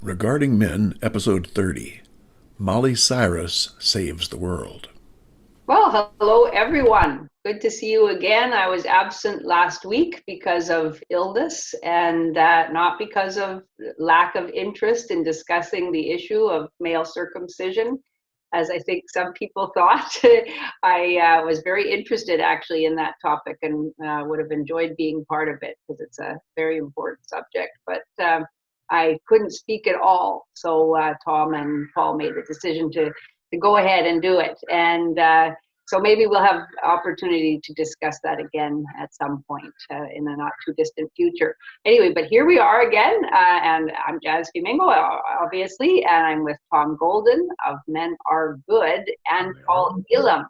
Regarding Men, Episode 30. Molly Cyrus Saves the World. Well, hello everyone. Good to see you again. I was absent last week because of illness and not because of lack of interest in discussing the issue of male circumcision, as I think some people thought. I was very interested actually in that topic and would have enjoyed being part of it because it's a very important subject. But I couldn't speak at all. So Tom and Paul made the decision to go ahead and do it. And so maybe we'll have opportunity to discuss that again at some point in the not too distant future. Anyway, but here we are again, and I'm Jazz Domingo, obviously, and I'm with Tom Golden of Men Are Good and Paul Elam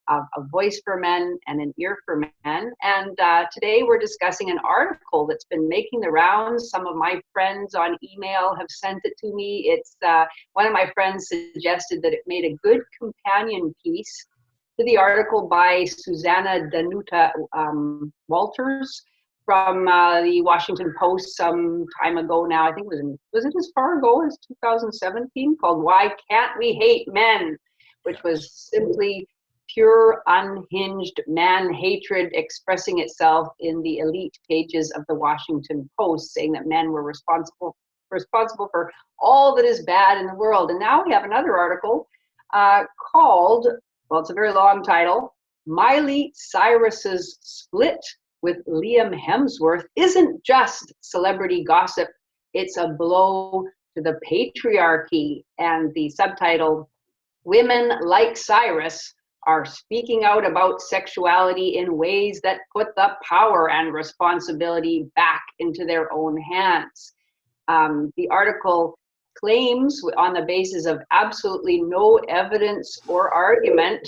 of A Voice for Men and an Ear for Men. And today we're discussing an article that's been making the rounds. Some of my friends on email have sent it to me. It's one of my friends suggested that it made a good companion piece to the article by Susanna Danuta Walters from the Washington Post some time ago now. I think was it as far ago as 2017, called "Why Can't We Hate Men?" which was simply pure, unhinged man hatred expressing itself in the elite pages of the Washington Post, saying that men were responsible for all that is bad in the world. And now we have another article called, well, it's a very long title, Miley Cyrus's split with Liam Hemsworth isn't just celebrity gossip, it's a blow to the patriarchy. And the subtitle, Women Like Cyrus are speaking out about sexuality in ways that put the power and responsibility back into their own hands. The article claims, on the basis of absolutely no evidence or argument,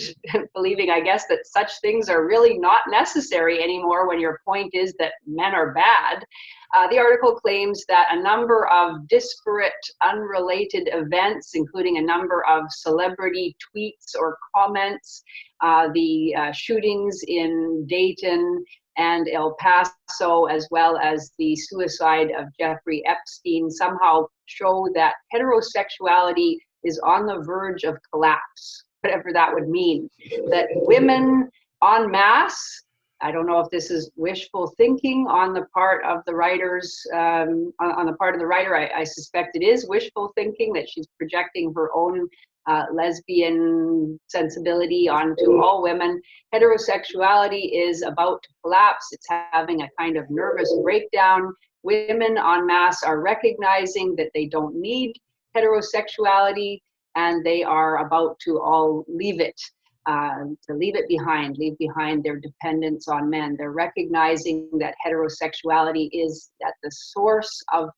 believing, I guess, that such things are really not necessary anymore when your point is that men are bad. The article claims that a number of disparate, unrelated events, including a number of celebrity tweets or comments, the shootings in Dayton and El Paso, as well as the suicide of Jeffrey Epstein, somehow show that heterosexuality is on the verge of collapse, whatever that would mean. That women en masse, I don't know if this is wishful thinking on the part of the writers, on the part of the writer, I suspect it is wishful thinking, that she's projecting her own lesbian sensibility onto all women. Heterosexuality is about to collapse. It's having a kind of nervous breakdown. Women en masse are recognizing that they don't need heterosexuality, and they are about to all leave it. To leave behind their dependence on men. They're recognizing that heterosexuality is at the source of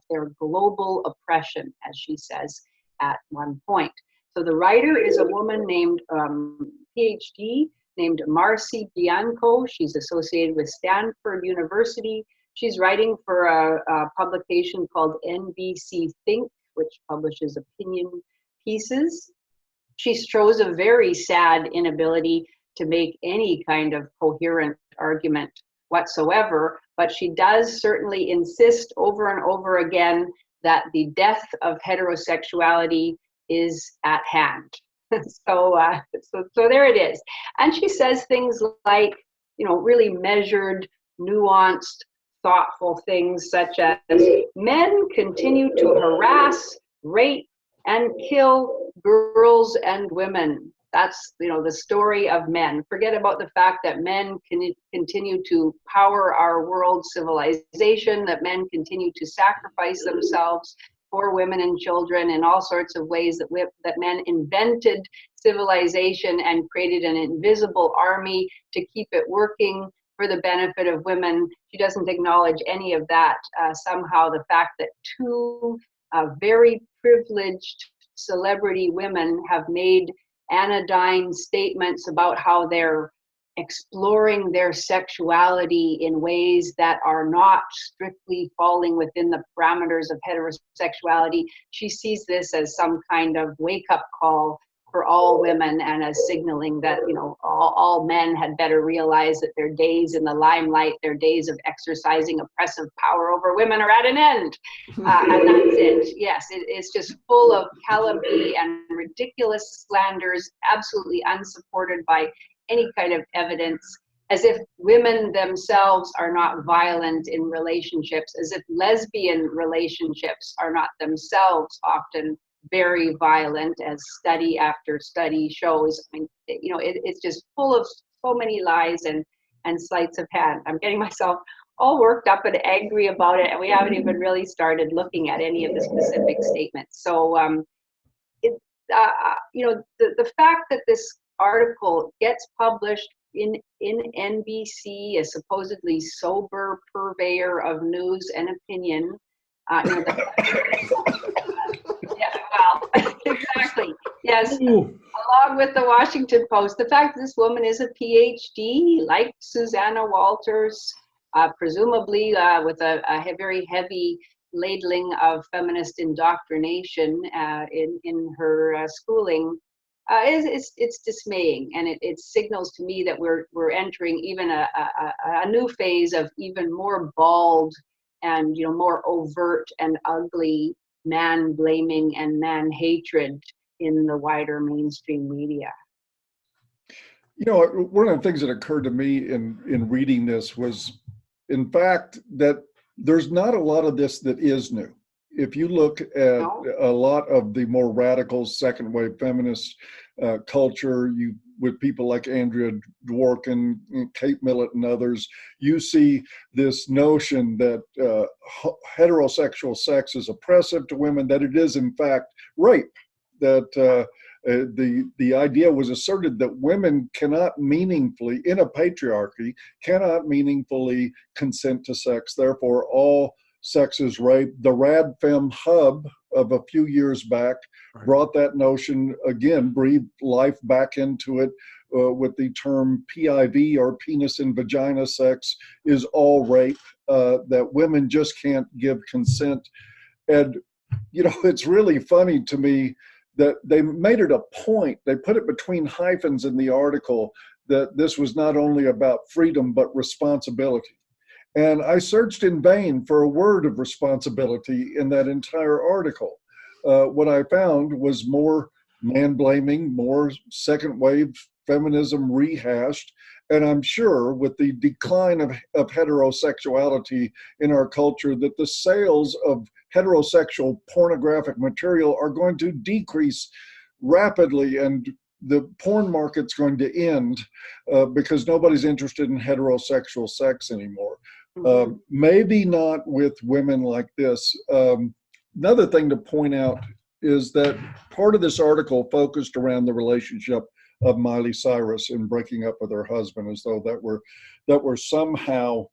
their global oppression, as she says at one point. So the writer is a woman named PhD, named Marcy Bianco. She's associated with Stanford University. She's writing for a publication called NBC Think, which publishes opinion pieces. She shows a very sad inability to make any kind of coherent argument whatsoever, but she does certainly insist over and over again that the death of heterosexuality is at hand. So there it is. And she says things like, really measured, nuanced, thoughtful things such as men continue to harass, rape, and kill girls and women. That's, the story of men. Forget about the fact that men can continue to power our world civilization, that men continue to sacrifice themselves for women and children in all sorts of ways, that men invented civilization and created an invisible army to keep it working for the benefit of women. She doesn't acknowledge any of that. Somehow the fact that two very privileged celebrity women have made anodyne statements about how they're exploring their sexuality in ways that are not strictly falling within the parameters of heterosexuality. She sees this as some kind of wake-up call for all women, and as signaling that, you know, all men had better realize that their days in the limelight, their days of exercising oppressive power over women are at an end. And that's it. Yes, it's just full of calumny and ridiculous slanders, absolutely unsupported by any kind of evidence, as if women themselves are not violent in relationships, as if lesbian relationships are not themselves often very violent, as study after study shows. I mean, you know, it's just full of so many lies and sleights of hand. I'm getting myself all worked up and angry about it, and we haven't even really started looking at any of the specific statements. So, you know, the fact that this article gets published in NBC, a supposedly sober purveyor of news and opinion, you know, yeah, well, exactly. Yes. Ooh. Along with the Washington Post, the fact that this woman is a PhD, like Susanna Walters, presumably with a very heavy ladling of feminist indoctrination in her schooling, it's dismaying, and it signals to me that we're entering even a new phase of even more bald and, you know, more overt and ugly man blaming and man hatred in the wider mainstream media. You know, one of the things that occurred to me in reading this was, in fact, that there's not a lot of this that is new. If you look at a lot of the more radical second wave feminist culture, with people like Andrea Dworkin, Kate Millett, and others, you see this notion that heterosexual sex is oppressive to women, that it is in fact rape, that the idea was asserted that women cannot meaningfully, in a patriarchy, cannot meaningfully consent to sex, therefore all sex is rape. The RadFem Hub of a few years back brought that notion again, breathed life back into it with the term PIV, or penis and vagina sex is all rape, that women just can't give consent. And, you know, it's really funny to me that they made it a point, they put it between hyphens in the article, that this was not only about freedom, but responsibility. And I searched in vain for a word of responsibility in that entire article. What I found was more man-blaming, more second-wave feminism rehashed. And I'm sure with the decline of heterosexuality in our culture, that the sales of heterosexual pornographic material are going to decrease rapidly, and the porn market's going to end because nobody's interested in heterosexual sex anymore. Maybe not with women like this. Another thing to point out is that part of this article focused around the relationship of Miley Cyrus in breaking up with her husband, as though that were somehow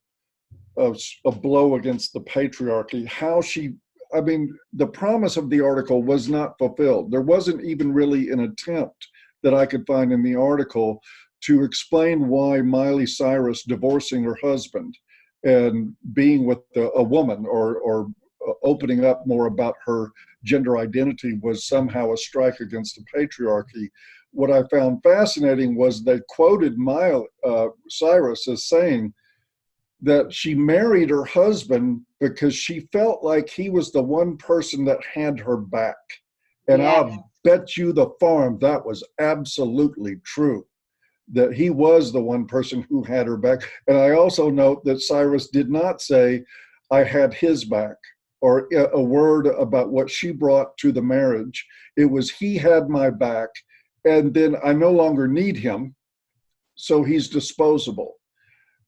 a blow against the patriarchy. I mean, the promise of the article was not fulfilled. There wasn't even really an attempt that I could find in the article to explain why Miley Cyrus divorcing her husband and being with a woman, or opening up more about her gender identity, was somehow a strike against the patriarchy. What I found fascinating was they quoted Miley Cyrus as saying that she married her husband because she felt like he was the one person that had her back. And Yes. I'll bet you the farm that was absolutely true, that he was the one person who had her back. And I also note that Cyrus did not say, I had his back, or a word about what she brought to the marriage. It was, he had my back, and then I no longer need him, so he's disposable.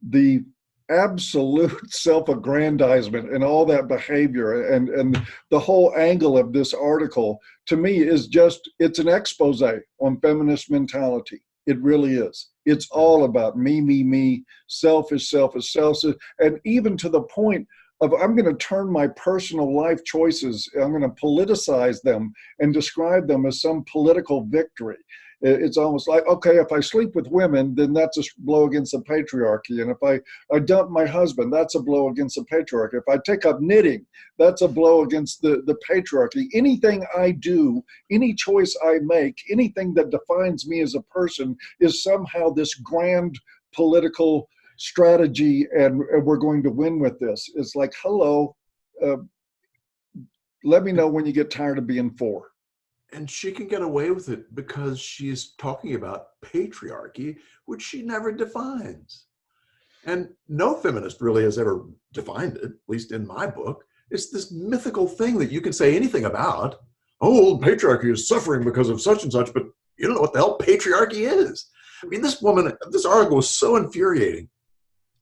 The absolute self-aggrandizement and all that behavior, and the whole angle of this article, to me, is just, it's an expose on feminist mentality. It really is. It's all about me, selfish, and even to the point of, I'm going to turn my personal life choices, I'm going to politicize them and describe them as some political victory. It's almost like, okay, if I sleep with women, then that's a blow against the patriarchy. And if I dump my husband, that's a blow against the patriarchy. If I take up knitting, that's a blow against the patriarchy. Anything I do, any choice I make, anything that defines me as a person is somehow this grand political strategy, and we're going to win with this. It's like, hello, let me know when you get tired of being 4. And she can get away with it because she's talking about patriarchy, which she never defines. And no feminist really has ever defined it, at least in my book. It's this mythical thing that you can say anything about. Oh, patriarchy is suffering because of such and such, but you don't know what the hell patriarchy is. I mean, this woman, this article was so infuriating.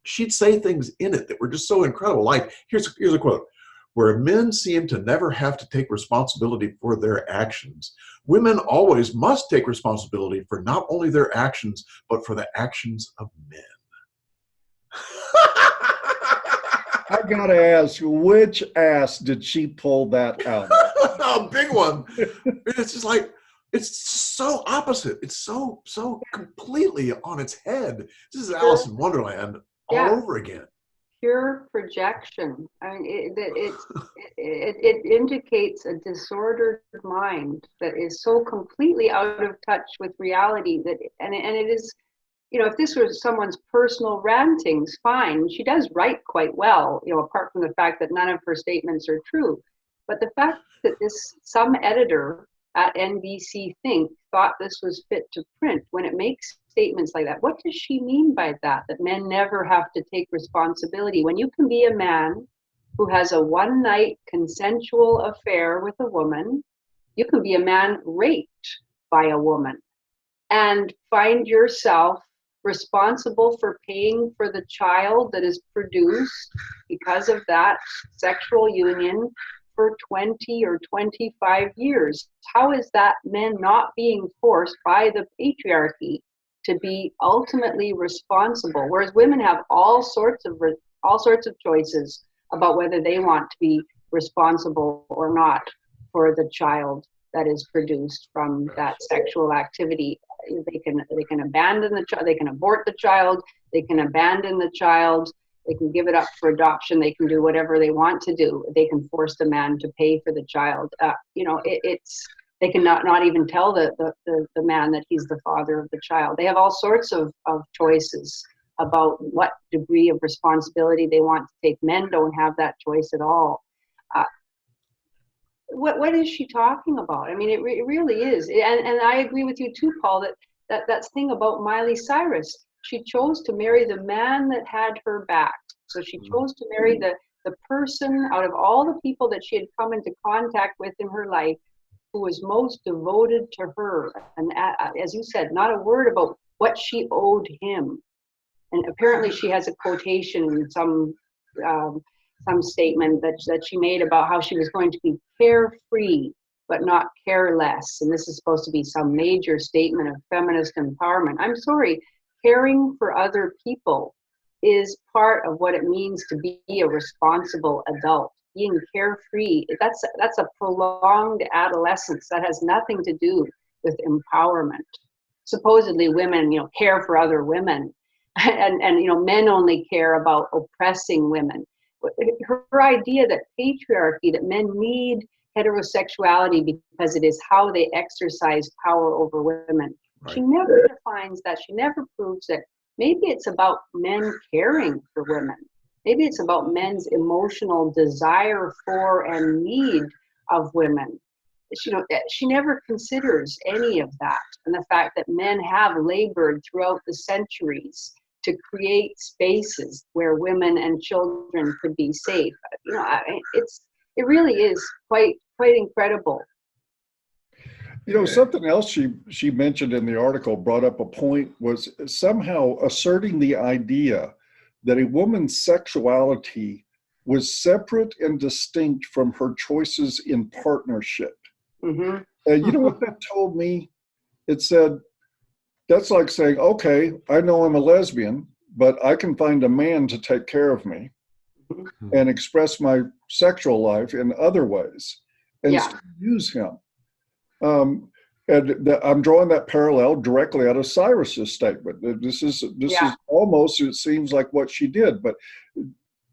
She'd say things in it that were just so incredible. Like, here's a quote. Where men seem to never have to take responsibility for their actions, women always must take responsibility for not only their actions, but for the actions of men. I gotta ask, which ass did she pull that out? A big one. It's just like, it's so opposite. It's so completely on its head. This is Alice in Wonderland all over again. Pure projection. I mean, it indicates a disordered mind that is so completely out of touch with reality that, and it is, if this was someone's personal rantings, fine. She does write quite well, apart from the fact that none of her statements are true. But the fact that some editor at NBC Think thought this was fit to print, when it makes statements like that, what does she mean by that men never have to take responsibility? When you can be a man who has a one-night consensual affair with a woman, you can be a man raped by a woman and find yourself responsible for paying for the child that is produced because of that sexual union for 20 or 25 years. How is that men not being forced by the patriarchy to be ultimately responsible, whereas women have all sorts of choices about whether they want to be responsible or not for the child that is produced from that sexual activity? They can abandon the child, they can abort the child, they can abandon the child, they can give it up for adoption, they can do whatever they want to do. They can force the man to pay for the child. They can not even tell the man that he's the father of the child. They have all sorts of choices about what degree of responsibility they want to take. Men don't have that choice at all. What is she talking about? I mean, it really is. And I agree with you too, Paul, that thing about Miley Cyrus. She chose to marry the man that had her back. So she chose to marry the person out of all the people that she had come into contact with in her life who was most devoted to her. And as you said, not a word about what she owed him. And apparently she has a quotation in some statement that she made about how she was going to be carefree, but not careless. And this is supposed to be some major statement of feminist empowerment. I'm sorry, caring for other people is part of what it means to be a responsible adult. Being carefree, that's a prolonged adolescence that has nothing to do with empowerment. Supposedly women, care for other women, and men only care about oppressing women. Her idea that patriarchy, that men need heterosexuality because it is how they exercise power over women. Right. She never defines that. She never proves it. Maybe it's about men caring for women. Maybe it's about men's emotional desire for and need of women. She never considers any of that, and the fact that men have labored throughout the centuries to create spaces where women and children could be safe. It really is quite incredible. Something else she mentioned in the article, brought up a point, was somehow asserting the idea that a woman's sexuality was separate and distinct from her choices in partnership. Mm-hmm. And you know what that told me? It said, that's like saying, okay, I know I'm a lesbian, but I can find a man to take care of me and express my sexual life in other ways and still use him. I'm drawing that parallel directly out of Cyrus's statement. This is almost, it seems like what she did. But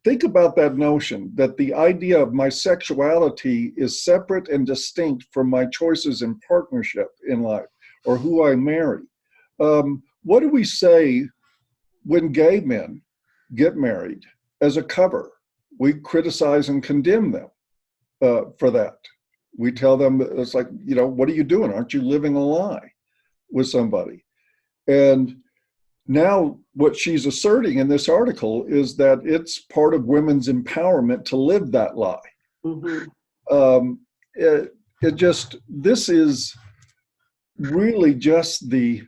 think about that notion that the idea of my sexuality is separate and distinct from my choices in partnership in life or who I marry. What do we say when gay men get married as a cover? We criticize and condemn them for that. We tell them, it's like, what are you doing? Aren't you living a lie with somebody? And now what she's asserting in this article is that it's part of women's empowerment to live that lie. Mm-hmm. This is really just the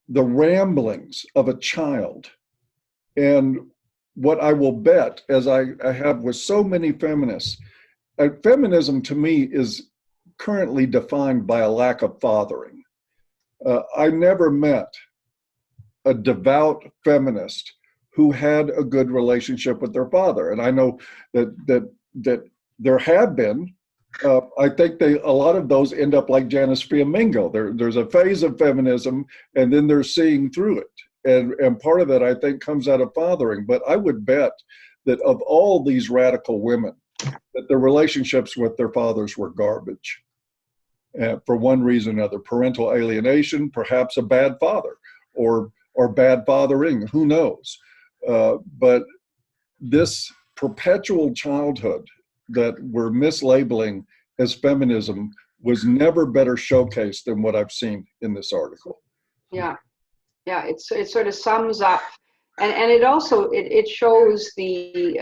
ramblings of a child. And what I will bet, as I have with so many feminists, feminism to me is currently defined by a lack of fathering. I never met a devout feminist who had a good relationship with their father. And I know that there have been. I think a lot of those end up like Janice Fiamingo. There's a phase of feminism, and then they're seeing through it. And part of that, I think, comes out of fathering. But I would bet that of all these radical women, that their relationships with their fathers were garbage. For one reason or another, parental alienation, perhaps a bad father, or bad fathering, who knows? But this perpetual childhood that we're mislabeling as feminism was never better showcased than what I've seen in this article. Yeah, it sort of sums up, and it also it shows the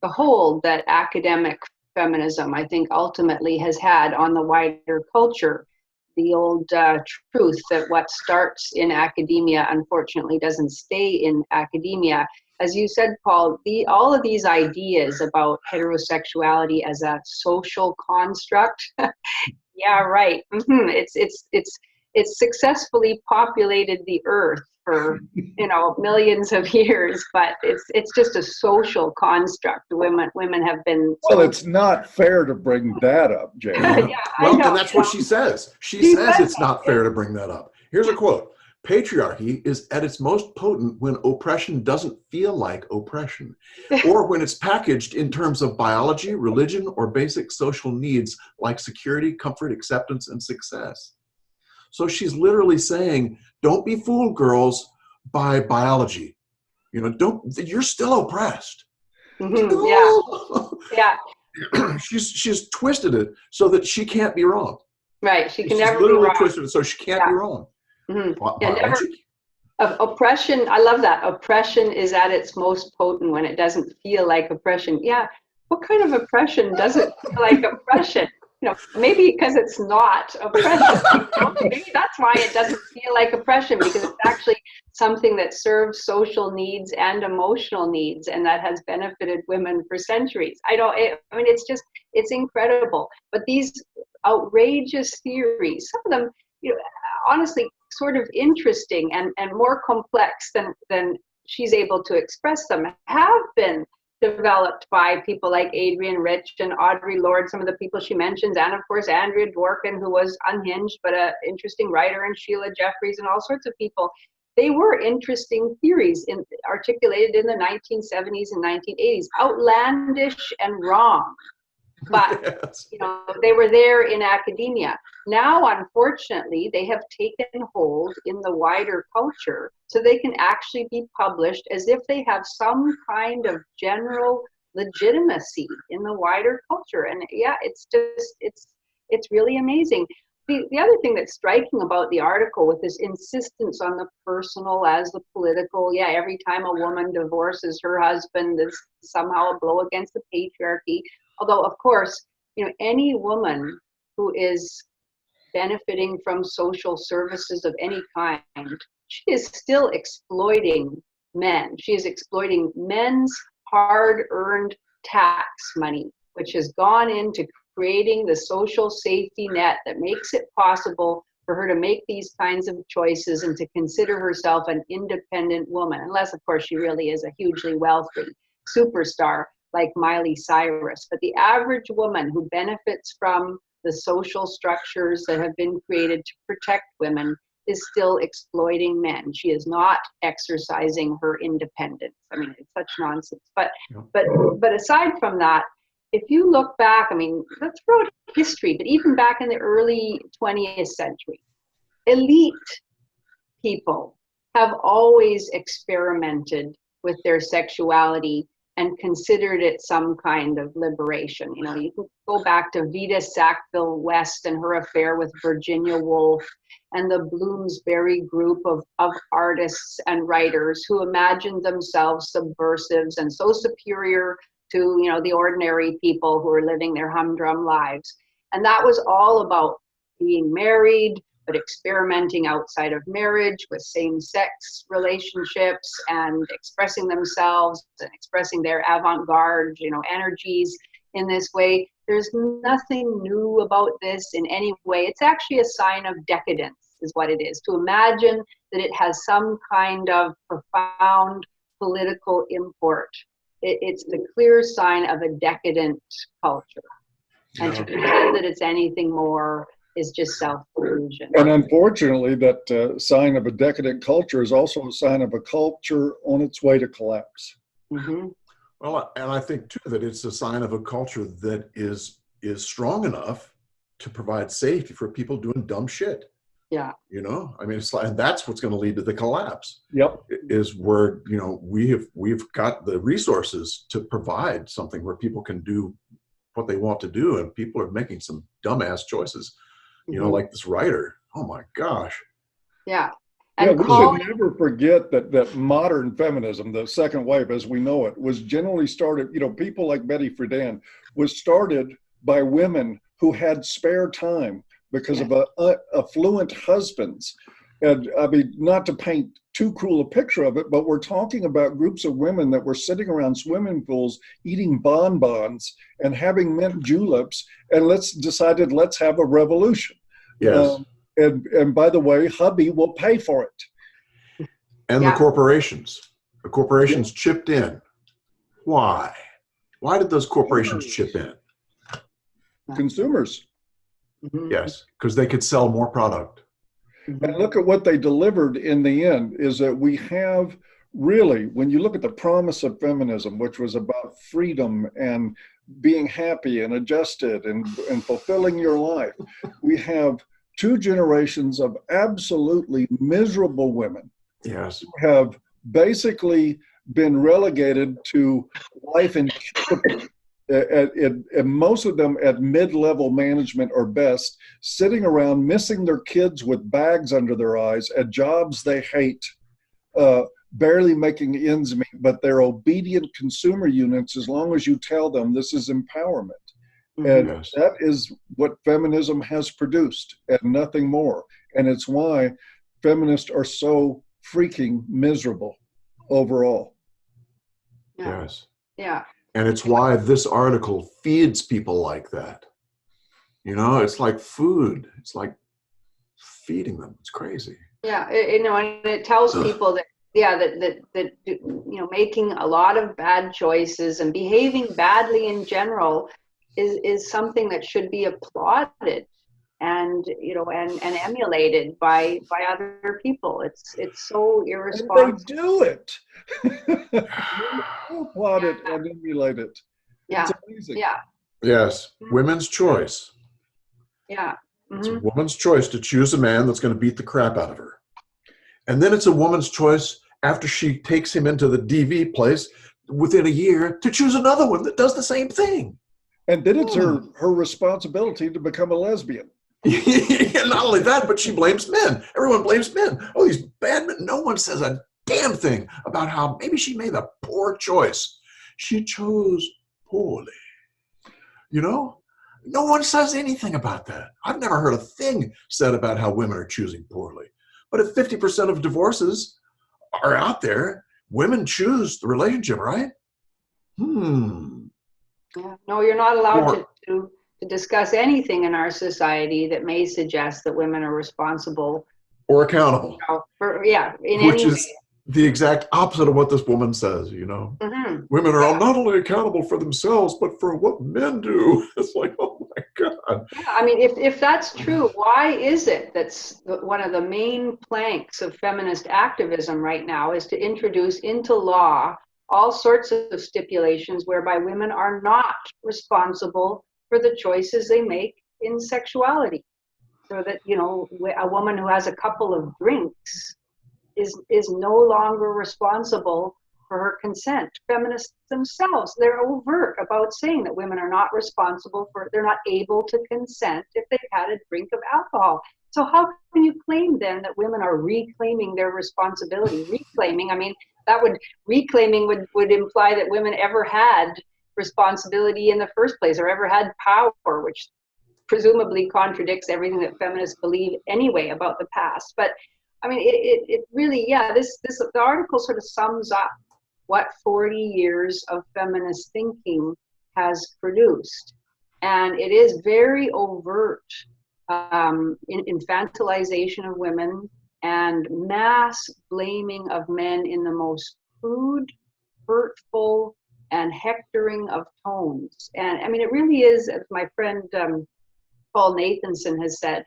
hold that academic feminism, I think, ultimately has had on the wider culture. The old truth that what starts in academia, unfortunately, doesn't stay in academia. As you said, Paul, all of these ideas about heterosexuality as a social construct, yeah, right. Mm-hmm. It's successfully populated the earth for millions of years, but it's just a social construct. Women have been. Well, it's not fair to bring that up, Jane. Yeah, well, and that's what she says. She says it's not fair to bring that up. Here's a quote: "Patriarchy is at its most potent when oppression doesn't feel like oppression, or when it's packaged in terms of biology, religion, or basic social needs like security, comfort, acceptance, and success." So she's literally saying, don't be fooled, girls, by biology. You're still oppressed. Mm-hmm. Yeah. She's twisted it so that she can't be wrong. Right. She's never literally be wrong. Twisted it so she can't be wrong. Mm-hmm. Oppression, I love that. Oppression is at its most potent when it doesn't feel like oppression. Yeah. What kind of oppression doesn't feel like oppression? Maybe because it's not oppression. Maybe that's why it doesn't feel like oppression, because it's actually something that serves social needs and emotional needs, and that has benefited women for centuries. It's incredible. But these outrageous theories, some of them, honestly, sort of interesting and more complex than she's able to express them, have been developed by people like Adrienne Rich and Audre Lorde, some of the people she mentions, and of course Andrea Dworkin, who was unhinged but an interesting writer, and Sheila Jeffreys and all sorts of people. They were interesting theories articulated in the 1970s and 1980s, outlandish and wrong. But yes. They were there in academia. Now, unfortunately, they have taken hold in the wider culture, so they can actually be published as if they have some kind of general legitimacy in the wider culture. And yeah, it's really amazing. The other thing that's striking about the article, with this insistence on the personal as the political, every time a woman divorces her husband, it's somehow a blow against the patriarchy. Although, of course, any woman who is benefiting from social services of any kind, she is still exploiting men. She is exploiting men's hard-earned tax money, which has gone into creating the social safety net that makes it possible for her to make these kinds of choices and to consider herself an independent woman, unless, of course, she really is a hugely wealthy superstar like Miley Cyrus. But the average woman who benefits from the social structures that have been created to protect women is still exploiting men. She is not exercising her independence. I mean, it's such nonsense. But aside from that, if you look back, I mean, that's throughout history, but even back in the early 20th century, elite people have always experimented with their sexuality and considered it some kind of liberation. You know, you can go back to Vita Sackville West and her affair with Virginia Woolf, and the Bloomsbury group of artists and writers who imagined themselves subversives and so superior to, you know, the ordinary people who are living their humdrum lives. And that was all about being married, but experimenting outside of marriage with same-sex relationships and expressing themselves and expressing their avant-garde, you know, energies in this way. There's nothing new about this in any way. It's actually a sign of decadence, is what it is. To imagine that it has some kind of profound political import. It's the clear sign of a decadent culture. And to pretend that it's anything more is just self-delusion. And unfortunately, that sign of a decadent culture is also a sign of a culture on its way to collapse. Mm-hmm. Well, and I think too that it's a sign of a culture that is strong enough to provide safety for people doing dumb shit. Yeah. You know, I mean, it's like, and that's what's going to lead to the collapse. Yep. Is where, you know, we've got the resources to provide something where people can do what they want to do, and people are making some dumbass choices. You know, like this writer. Oh my gosh. Yeah. And we should never forget that modern feminism, the second wave as we know it, was generally started, you know, people like Betty Friedan was started by women who had spare time because of affluent husbands. And I mean, not to paint too cruel a picture of it, but we're talking about groups of women that were sitting around swimming pools, eating bonbons and having mint juleps, and decided let's have a revolution. Yes. And by the way, hubby will pay for it. And the corporations chipped in. Why? Why did those corporations chip in? Consumers. Yes, because they could sell more product. And look at what they delivered in the end, is that we have really, when you look at the promise of feminism, which was about freedom and being happy and adjusted and fulfilling your life, we have two generations of absolutely miserable women. Yes. Who have basically been relegated to life in and most of them at mid-level management or best, sitting around missing their kids with bags under their eyes at jobs they hate, barely making ends meet, but they're obedient consumer units as long as you tell them this is empowerment. And that is what feminism has produced and nothing more. And it's why feminists are so freaking miserable overall. Yes. Yeah. And it's why this article feeds people like that. You know, it's like food. It's like feeding them. It's crazy. Yeah, you know, and it tells people that, that you know, making a lot of bad choices and behaving badly in general is something that should be applauded and, you know, and emulated by other people. It's so irresponsible. And they do it. Applaud it and emulate it. Yeah. It's amazing. Yeah. Yes. Women's choice. Yeah. It's a woman's choice to choose a man that's going to beat the crap out of her. And then it's a woman's choice after she takes him into the DV place within a year to choose another one that does the same thing. And then it's her responsibility to become a lesbian. Not only that, but she blames men. Everyone blames men. Oh, these bad men. No one says a damn thing about how maybe she made a poor choice. She chose poorly. You know? No one says anything about that. I've never heard a thing said about how women are choosing poorly. But if 50% of divorces are out there, women choose the relationship, right? Yeah. No, you're not allowed to discuss anything in our society that may suggest that women are responsible or accountable. Which is the exact opposite of what this woman says, you know. Women are not only accountable for themselves, but for what men do. It's like, oh my God. I mean, if that's true, why is it that's one of the main planks of feminist activism right now is to introduce into law all sorts of stipulations whereby women are not responsible for the choices they make in sexuality? So that, you know, a woman who has a couple of drinks is no longer responsible for her consent. Feminists themselves, they're overt about saying that women are not responsible for, they're not able to consent if they've had a drink of alcohol. So how can you claim then that women are reclaiming their responsibility? Reclaiming, I mean, reclaiming would imply that women ever had responsibility in the first place or ever had power, which presumably contradicts everything that feminists believe anyway about the past. But I mean, it really, yeah, the article sort of sums up what 40 years of feminist thinking has produced. And it is very overt infantilization of women and mass blaming of men in the most crude, hurtful, and hectoring of tones. And I mean, it really is, as my friend Paul Nathanson has said,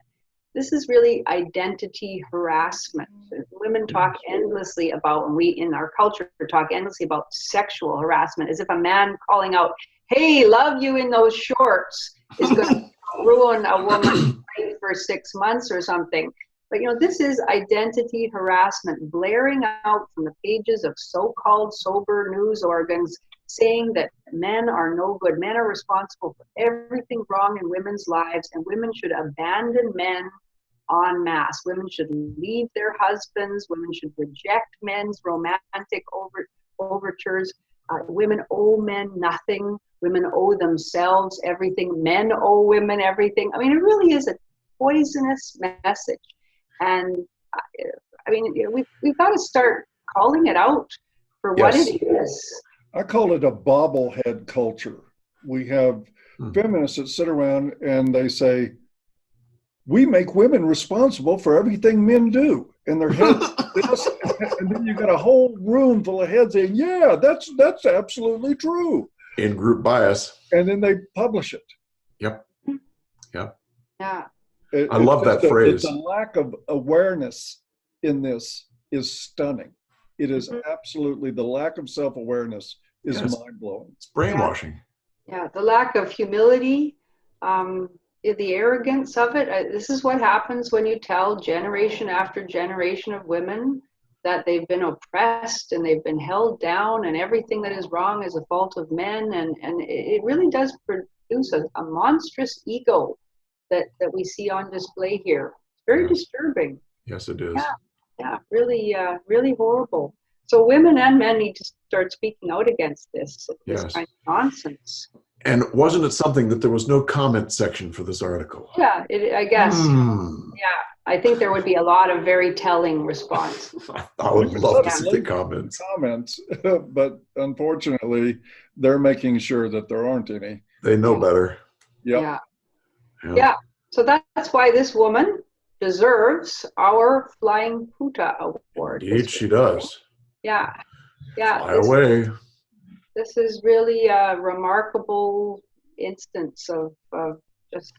this is really identity harassment. Women talk endlessly about, and we in our culture talk endlessly about sexual harassment, as if a man calling out, "Hey, love you in those shorts," is going to ruin a woman's life for 6 months or something. But, you know, this is identity harassment blaring out from the pages of so-called sober news organs saying that men are no good. Men are responsible for everything wrong in women's lives, and women should abandon men en masse. Women should leave their husbands. Women should reject men's romantic overtures. Women owe men nothing. Women owe themselves everything. Men owe women everything. I mean, it really is a poisonous message. And I mean, we've got to start calling it out for what it is. I call it a bobblehead culture. We have feminists that sit around and they say, we make women responsible for everything men do. And their heads, and then you got a whole room full of heads saying, yeah, that's absolutely true. In group bias. And then they publish it. Yep. Yep. Yeah. I love that phrase. The lack of awareness in this is stunning. It is absolutely, the lack of self-awareness is mind-blowing. It's brainwashing. Yeah, the lack of humility, the arrogance of it. This is what happens when you tell generation after generation of women that they've been oppressed and they've been held down and everything that is wrong is a fault of men. And it really does produce a monstrous ego that we see on display here. It's very disturbing. Yes, it is. Yeah, really, really horrible. So women and men need to start speaking out against this kind of nonsense. And wasn't it something that there was no comment section for this article? Yeah, I guess. Yeah, I think there would be a lot of very telling response. I would love to see the comments. But unfortunately, they're making sure that there aren't any. They know better. Yeah. So that's why this woman deserves our Flying Puta Award. Indeed, she does. Yeah. Fly away. This is really a remarkable instance of just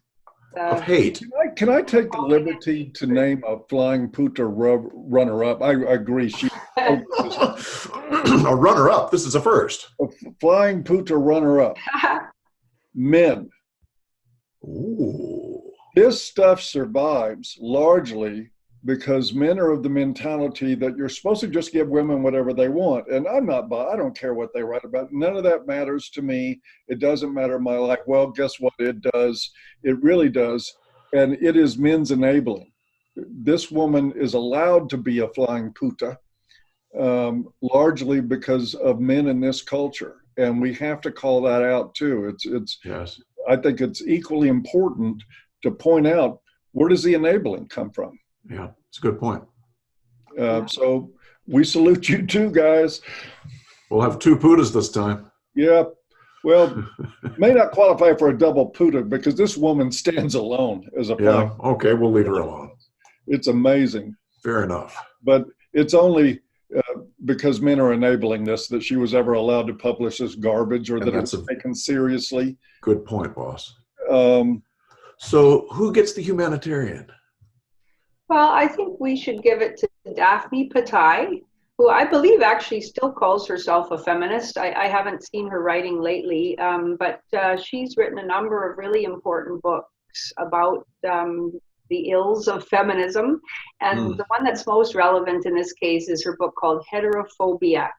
of hate. Can I take the liberty to name a Flying Puta runner-up? I agree. A runner-up. This is a first. A Flying Puta runner-up. Men. Ooh. This stuff survives largely because men are of the mentality that you're supposed to just give women whatever they want. And I don't care what they write about. None of that matters to me. It doesn't matter in my life. Well, guess what? It does. It really does. And it is men's enabling. This woman is allowed to be a flying puta, largely because of men in this culture. And we have to call that out too. Yes. I think it's equally important to point out, where does the enabling come from? Yeah, it's a good point. So we salute you too, guys. We'll have 2 putas this time. Yeah. Well, may not qualify for a double puta because this woman stands alone as a flying. Okay, we'll leave her alone. It's amazing. Fair enough. But it's only because men are enabling this that she was ever allowed to publish this garbage or that it's taken seriously. Good point, boss. So who gets the humanitarian? Well, I think we should give it to Daphne Patai, who I believe actually still calls herself a feminist. I haven't seen her writing lately, but she's written a number of really important books about the ills of feminism. And the one that's most relevant in this case is her book called Heterophobia,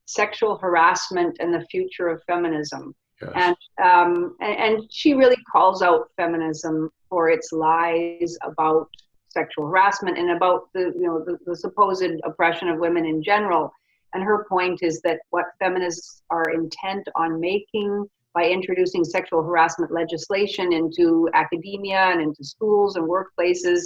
Sexual Harassment and the Future of Feminism. Yes. And she really calls out feminism for its lies about sexual harassment and about the supposed oppression of women in general. And her point is that what feminists are intent on making by introducing sexual harassment legislation into academia and into schools and workplaces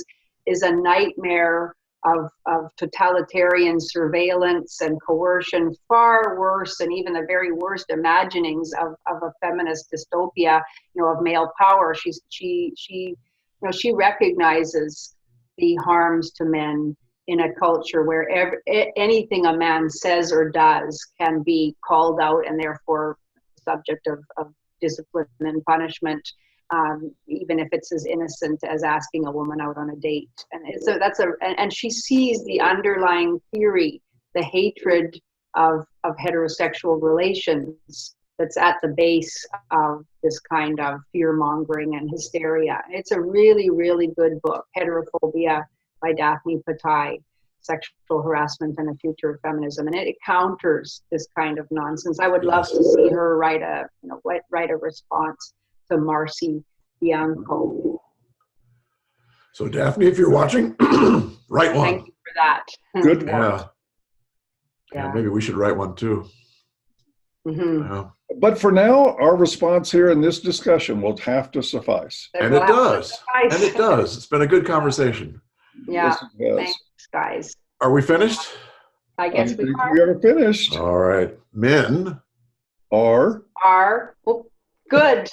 is a nightmare of totalitarian surveillance and coercion, far worse than even the very worst imaginings of a feminist dystopia, of male power. She recognizes the harms to men in a culture where anything a man says or does can be called out and therefore subject of discipline and punishment, even if it's as innocent as asking a woman out on a date. And so and she sees the underlying theory, the hatred of heterosexual relations that's at the base of this kind of fear-mongering and hysteria. It's a really, really good book, Heterophobia by Daphne Patai, Sexual Harassment and the Future of Feminism. And it counters this kind of nonsense. I would love to see her write a response to Marcy Bianco. So Daphne, if you're watching, write one. Thank you for that. Good one. Yeah, maybe we should write one too. Mm-hmm. But for now, our response here in this discussion will have to suffice. And it does. And it does. It's been a good conversation. Yeah. Thanks, guys. Are we finished? I guess we are. We are finished. All right. Men are good.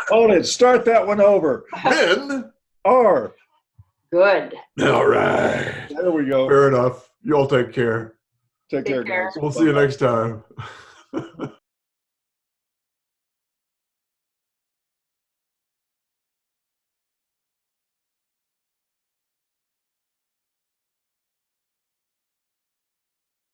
Hold it. Start that one over. Men are good. All right. There we go. Fair enough. You all take care. Take care, guys. We'll see you next time.